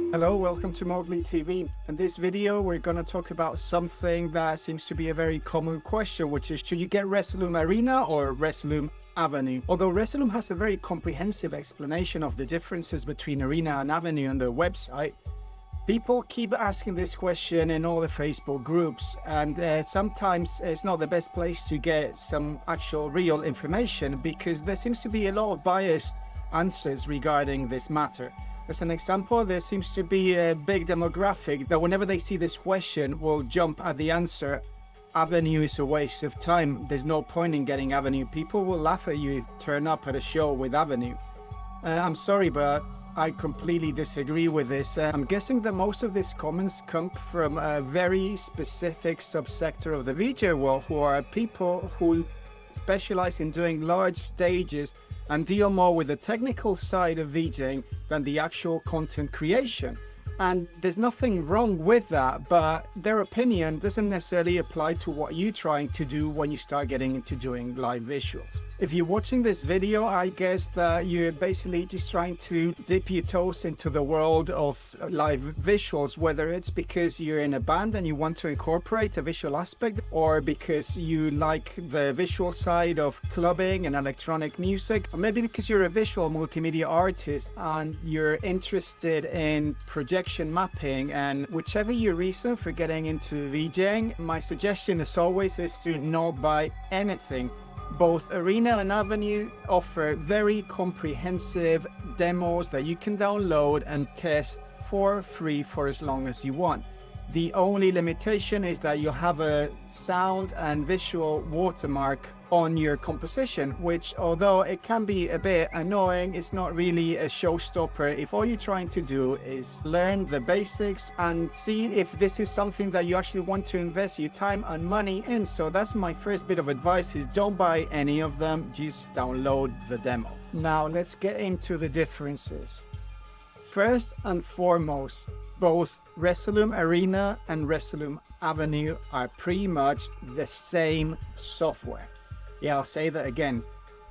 Hello, welcome to Mowgli TV. In this video, we're going to talk about something that seems to be a very common question, which is, should you get Resolume Arena or Resolume Avenue? Although Resolume has a very comprehensive explanation of the differences between Arena and Avenue on their website, people keep asking this question in all the Facebook groups, and sometimes it's not the best place to get some actual real information because there seems to be a lot of biased answers regarding this matter. As an example, there seems to be a big demographic that whenever they see this question will jump at the answer, Avenue is a waste of time. There's no point in getting Avenue. People will laugh at you if you turn up at a show with Avenue. I'm sorry, but I completely disagree with this. I'm guessing that most of these comments come from a very specific subsector of the VJ world, who are people who specialize in doing large stages and deal more with the technical side of VJing than the actual content creation. And there's nothing wrong with that, but their opinion doesn't necessarily apply to what you're trying to do when you start getting into doing live visuals. If you're watching this video, I guess that you're basically just trying to dip your toes into the world of live visuals, whether it's because you're in a band and you want to incorporate a visual aspect, or because you like the visual side of clubbing and electronic music, or maybe because you're a visual multimedia artist and you're interested in projection mapping. And whichever your reason for getting into VJing, my suggestion as always is to not buy anything. Both Arena and Avenue offer very comprehensive demos that you can download and test for free for as long as you want. The only limitation is that you'll have a sound and visual watermark on your composition, which, although it can be a bit annoying, it's not really a showstopper if all you're trying to do is learn the basics and see if this is something that you actually want to invest your time and money in. So that's my first bit of advice, is don't buy any of them, just download the demo. Now let's get into the differences. First and foremost, both Resolume Arena and Resolume Avenue are pretty much the same software. Yeah, I'll say that again.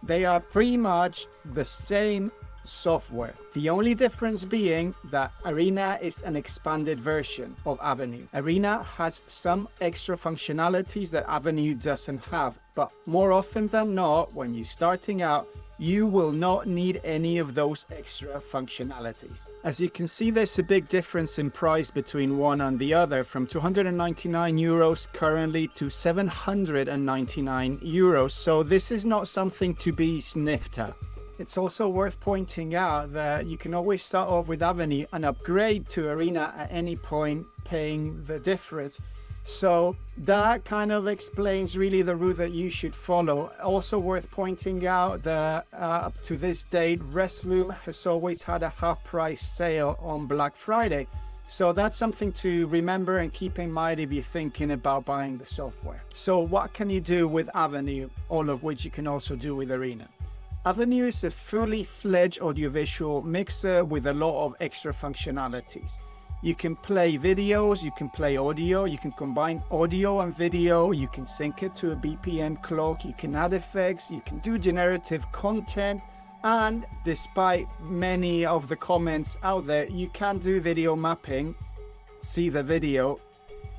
They are pretty much the same software. The only difference being that Arena is an expanded version of Avenue. Arena has some extra functionalities that Avenue doesn't have, but more often than not, when you're starting out, you will not need any of those extra functionalities. As you can see, there's a big difference in price between one and the other, from 299 euros currently to 799 euros. So this is not something to be sniffed at. It's also worth pointing out that you can always start off with Avenue and upgrade to Arena at any point, paying the difference. So that kind of explains really the route that you should follow. Also worth pointing out that up to this date, Resolume has always had a half price sale on Black Friday. So that's something to remember and keep in mind if you're thinking about buying the software. So what can you do with Avenue? All of which you can also do with Arena. Avenue is a fully fledged audiovisual mixer with a lot of extra functionalities. You can play videos, you can play audio, you can combine audio and video, you can sync it to a BPM clock, you can add effects, you can do generative content, and despite many of the comments out there, you can do video mapping, see the video.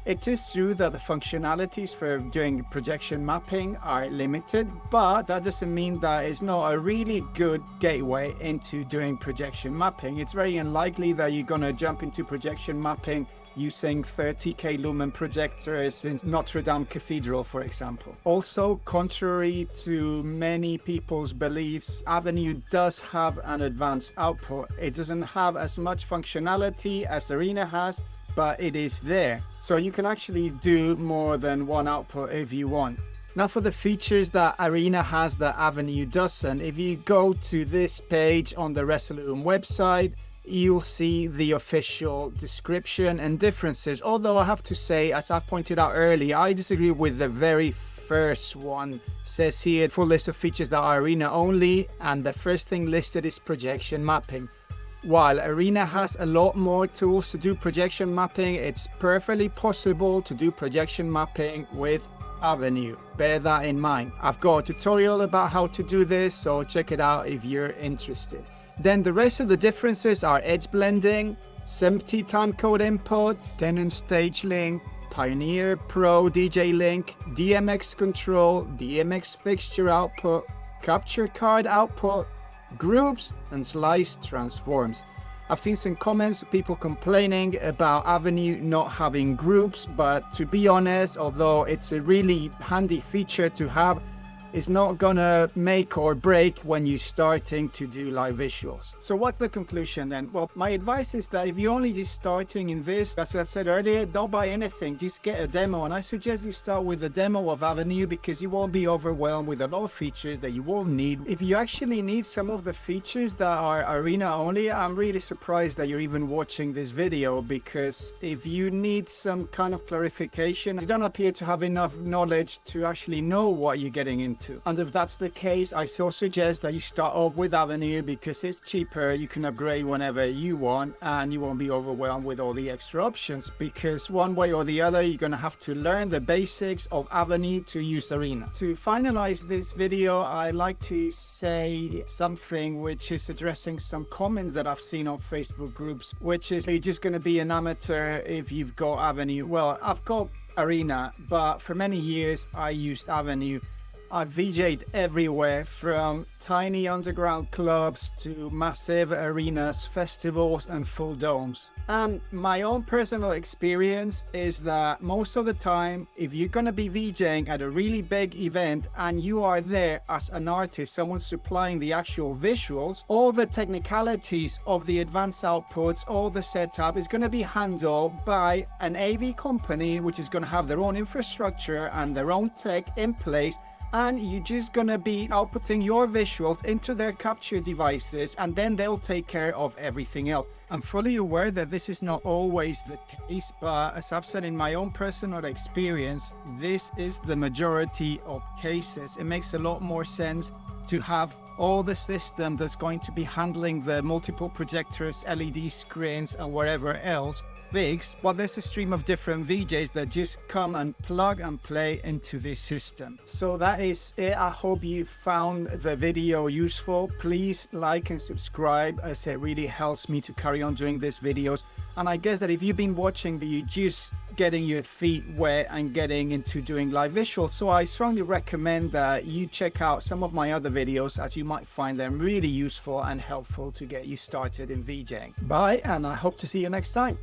It is true that the functionalities for doing projection mapping are limited, but that doesn't mean that it's not a really good gateway into doing projection mapping. It's very unlikely that you're going to jump into projection mapping using 30k lumen projectors in Notre Dame Cathedral, for example. Also, contrary to many people's beliefs, Avenue does have an advanced output. It doesn't have as much functionality as Arena has, but it is there. So you can actually do more than one output if you want. Now for the features that Arena has that Avenue doesn't, if you go to this page on the Resolume website, you'll see the official description and differences. Although I have to say, as I've pointed out earlier, I disagree with the very first one. It says here, full list of features that are Arena only, and the first thing listed is projection mapping. While Arena has a lot more tools to do projection mapping, it's perfectly possible to do projection mapping with Avenue. Bear that in mind. I've got a tutorial about how to do this, so check it out if you're interested. Then the rest of the differences are edge blending, SMPTE timecode input, Denon stage link, Pioneer Pro DJ link, DMX control, DMX fixture output, capture card output, groups, and slice transforms. I've seen some comments, people complaining about Avenue not having groups, but to be honest, although it's a really handy feature to have, it's not gonna make or break when you're starting to do live visuals. So what's the conclusion then? Well, my advice is that if you're only just starting in this, as I said earlier, don't buy anything, just get a demo. And I suggest you start with a demo of Avenue because you won't be overwhelmed with a lot of features that you won't need. If you actually need some of the features that are Arena only, I'm really surprised that you're even watching this video, because if you need some kind of clarification, you don't appear to have enough knowledge to actually know what you're getting into. And if that's the case, I still suggest that you start off with Avenue because it's cheaper, you can upgrade whenever you want, and you won't be overwhelmed with all the extra options, because one way or the other you're going to have to learn the basics of Avenue to use Arena. To finalize this video, I like to say something which is addressing some comments that I've seen on Facebook groups, which is you're just going to be an amateur if you've got Avenue. Well, I've got Arena, but for many years I used Avenue. I VJ'd everywhere, from tiny underground clubs to massive arenas, festivals and full domes. And my own personal experience is that most of the time, if you're gonna be VJing at a really big event and you are there as an artist, someone supplying the actual visuals, all the technicalities of the advanced outputs, all the setup is gonna be handled by an AV company, which is gonna have their own infrastructure and their own tech in place. And you're just gonna be outputting your visuals into their capture devices, and then they'll take care of everything else. I'm fully aware that this is not always the case, but as I've said in my own personal experience, this is the majority of cases. It makes a lot more sense to have all the system that's going to be handling the multiple projectors, LED screens and whatever else fixed, while there's a stream of different VJs that just come and plug and play into this system. So that is it. I hope you found the video useful. Please like and subscribe, as it really helps me to carry on doing these videos. And I guess that if you've been watching, you're just getting your feet wet and getting into doing live visuals. So I strongly recommend that you check out some of my other videos, as you might find them really useful and helpful to get you started in VJing. Bye, and I hope to see you next time.